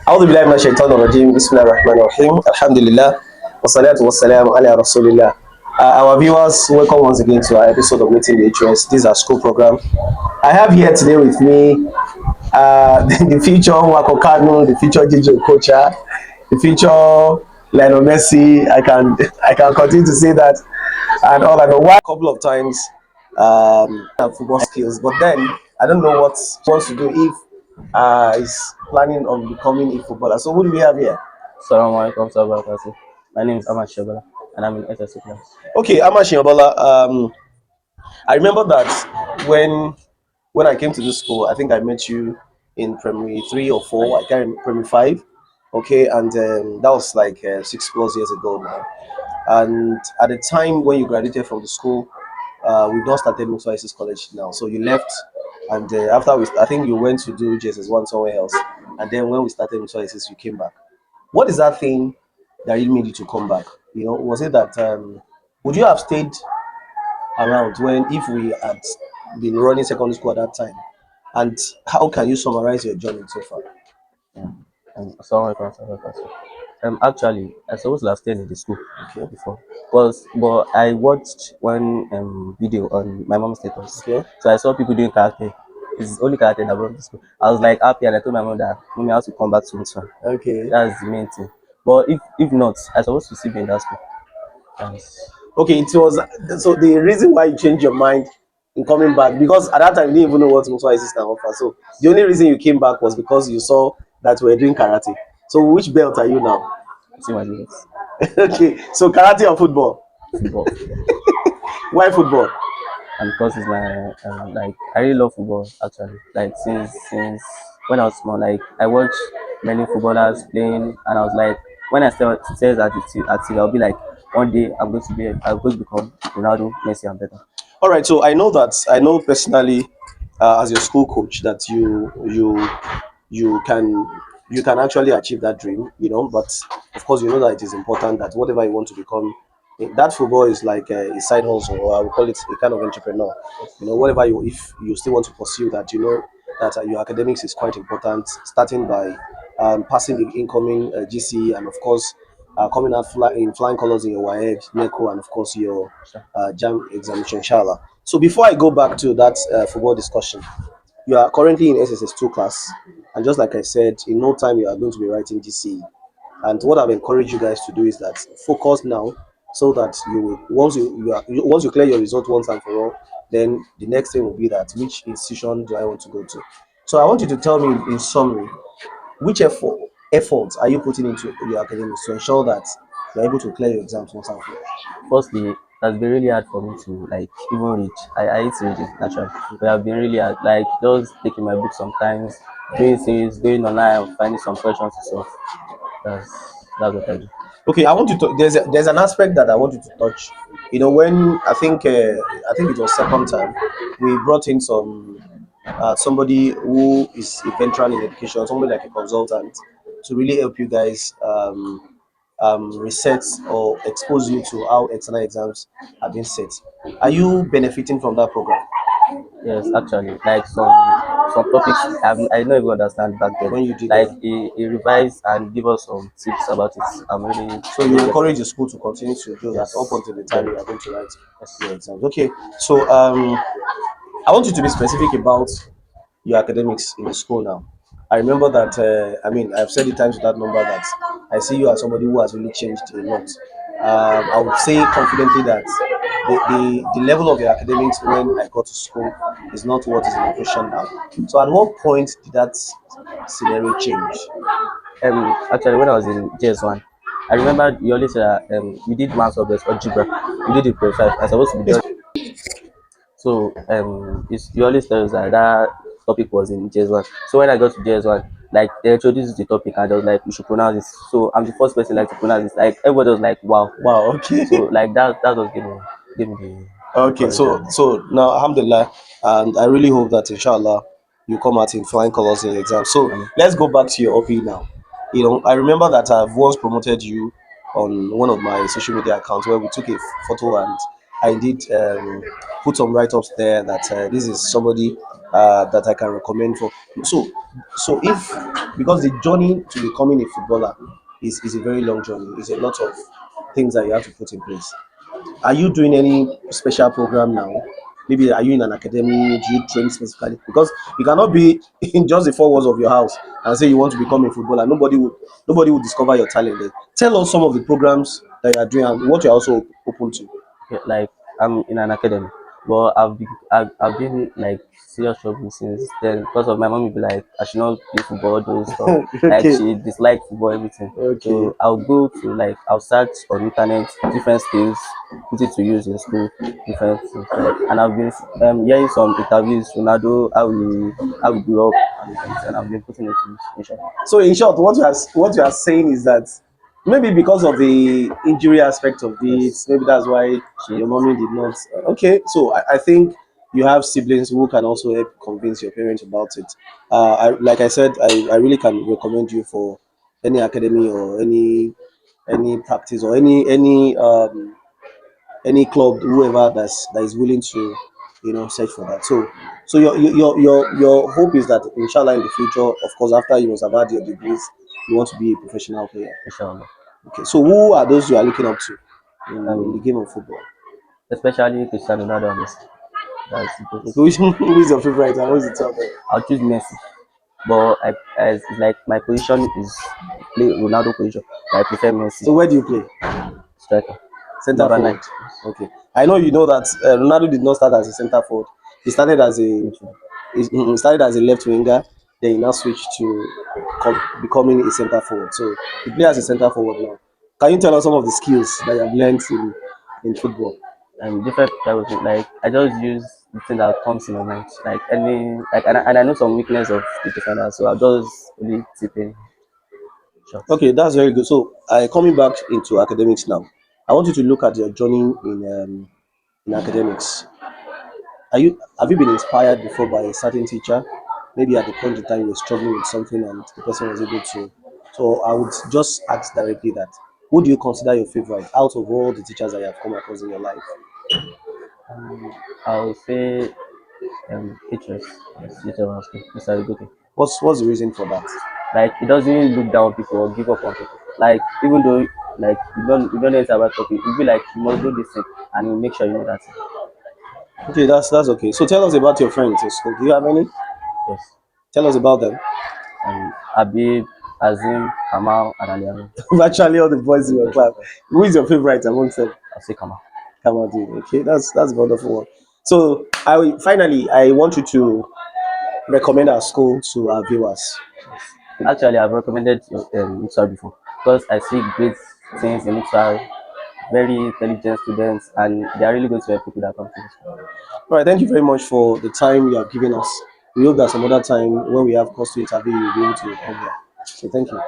أعوذ بالله من الشيطان الرجيم بسم الله الرحمن الرحيم الحمد لله والصلاة والسلام على رسول الله. Our viewers, welcome once again to our episode of Meeting the Interest. This is our school program. I have here today with me the future Wako Kanu, the future Jijo Kocha, the future Lionel Messi. I can continue to say that and all. I know why a couple of times football skills, but then I don't know what he wants to do if is planning on becoming a footballer. So who do we have here? Assalamualaikum warahmatullahi wabarakatuh. My name is Ahmad Shiyanbola and I'm in SSC class. Okay, Ahmad Shiyanbola. I remember that when I came to this school, I think I met you in primary three or four. I can't remember, primary five. Okay, and that was like 6 plus years ago now. And at the time when you graduated from the school, we've not started Muksfar Oasis College now. So you left, and after I think you went to do JSS one somewhere else. And then when we started Muksfar Oasis, you came back. What is that thing that really made you to come back? Was it that would you have stayed around when if we had been running secondary school at that time? And how can you summarize your journey so far? Yeah. Assalamualaikum warahmatullahi wabarakatuh. Actually, I supposed to have stayed in the school Okay. before, but I watched one video on my mom's status. Okay. So I saw people doing karate. It's only karate that brought me to school. I was like happy, and I told my mom that mommy, I have to come back to Muksfar. Okay. That's the main thing. But if not, I supposed to still be in that school. Yes. Okay, it was so the reason why you changed your mind in coming back because at that time you didn't even know what Mutual Assist can offer. So the only reason you came back was because you saw that we were doing karate. So which belt are you now? See my videos. Okay, so karate or football? Football. Why football? And because it's my like I really love football actually. Like since when I was small, like I watched many footballers playing, and I was like, when I stares at it, I'll be like, one day I'm going to become Ronaldo, Messi, and better. All right, so I know personally as your school coach that you can actually achieve that dream, but of course you know that it is important that whatever you want to become, that football is like a side hustle, or I would call it a kind of entrepreneur. Whatever you if you still want to pursue that, that your academics is quite important, starting by passing the incoming GC, and of course coming out in flying colors in your WAEG, NECO, and of course your JAM examination, inshallah. So before I go back to that football discussion, you are currently in SSS2 class, and just like I said, in no time you are going to be writing GCE. And what I've encouraged you guys to do is that focus now, so that you will once you clear your result once and for all, then the next thing will be that which institution do I want to go to. So I want you to tell me in summary which efforts are you putting into your academics to ensure that you're able to clear your exams once and for all. Firstly, it has been really hard for me to like even read. I hate reading naturally, but it has been really hard. Like just taking my book sometimes, doing things, going online, finding some questions to solve. That's what I do. Okay, I want you to. There's an aspect that I want you to touch. When I think it was second time, we brought in somebody who is a veteran in education, somebody like a consultant, to really help you guys reset or expose you to how external exams are being set. Are you benefiting from that program Yes, actually, like some topics I don't even understand back then. when you did Like them? he revised and give us some tips about it. I'm So you really getting encourage the school to continue to do that up yes, until the time very you are going to write yes. your exams. Okay, so I want you to be specific about your academics in the school now. I remember that, I've said it times with that number that I see you as somebody who has really changed a lot. I would say confidently that the level of your academics when I got to school is not what is in operation now. So, at what point did that scenario change? Actually, when I was in JS1, I remember you always said that we did one subject algebra. We did it pre 5. I supposed to be Please. done. So you always tell us that that topic was in JS1. So when I got to JS1, like they introduced the topic and they was like, we should pronounce this. So I'm the first person like to pronounce this. Like everybody was like, wow. Wow. Okay. So like that was giving me the Okay, courage. so now, alhamdulillah, and I really hope that inshallah you come out in flying colors in your exam. So Um, let's go back to your OP now. I remember that I've once promoted you on one of my social media accounts where we took a photo and I did put some write ups there that this is somebody that I can recommend for. So, so if because the journey to becoming a footballer is a very long journey, it's a lot of things that you have to put in place. Are you doing any special program now? Maybe are you in an academy? Do you train specifically? Because you cannot be in just the four walls of your house and say you want to become a footballer. Nobody will discover your talent there. Tell us some of the programs that you are doing and what you are also open to. Yeah, like I'm in an academy, but I've been like serious trouble since then because of my mom will be like I should not play football, those stuff. Like Okay, she disliked football, everything. okay. So I'll go to like I'll search on internet different skills, put it to use in school, different things. Like, and I've been hearing some interviews, Ronaldo, how we grew up and everything. And I've been putting it to use in short. So in short, what you are saying is that maybe because of the injury aspect of it, Yes, maybe that's why she your mommy did not. Okay, so I think you have siblings who can also help convince your parents about it. Like I said, I really can recommend you for any academy or any practice or any club, whoever that is willing to, search for that. So your hope is that inshallah in the future, of course, after you must have had your degrees, you want to be a professional player. inshallah. Okay, so who are those you are looking up to in the Um, game of football? Especially Cristiano Ronaldo and Messi. That's the Okay, which who is your favorite and who is the top? I'll choose Messi. But as it's like my position is play Ronaldo position, but I prefer Messi So where do you play? striker. Center Number nine. forward. Okay, I know you know that Ronaldo did not start as a center forward. He started as a Midfield. he started as a left winger, then he now switched to becoming a center forward. So he plays as a center forward now. Can you tell us some of the skills that you have learned in football? And different type of thing. Like I just use the thing that comes in my mind. Like any like and I know some weakness of the defender, so I'll just really tip in shots. Okay, that's very good. So coming back into academics now, I want you to look at your journey in academics. Have you been inspired before by a certain teacher? Maybe at the point in time you were struggling with something and the person was able to. So I would just ask directly that who do you consider your favorite out of all the teachers that you have come across in your life? I'll say HS. Yes, HS was good. Mr. Igoke. What's the reason for that? Like he doesn't look down on people or give up on people. Like even though like you don't know anything about topic, it'll be like you must do this thing and you make sure you know that thing. Okay, that's okay. So tell us about your friends in school. Do you have any? Yes. Tell us about them. Habib, Azim, Kamal, and Aliamin. Virtually all the boys in your class. Who is your favorite amongst them? I'll say Kamal. Kamadi. Okay, that's a wonderful one. So finally I want you to recommend our school to our viewers. Actually, I've recommended Muksfar before because I see great things in Muksfar, very intelligent students, and they are really going to help people that come to this school. All right, thank you very much for the time you have given us. We hope that some other time when we have cause to interview, you'll be able to come here. So thank you.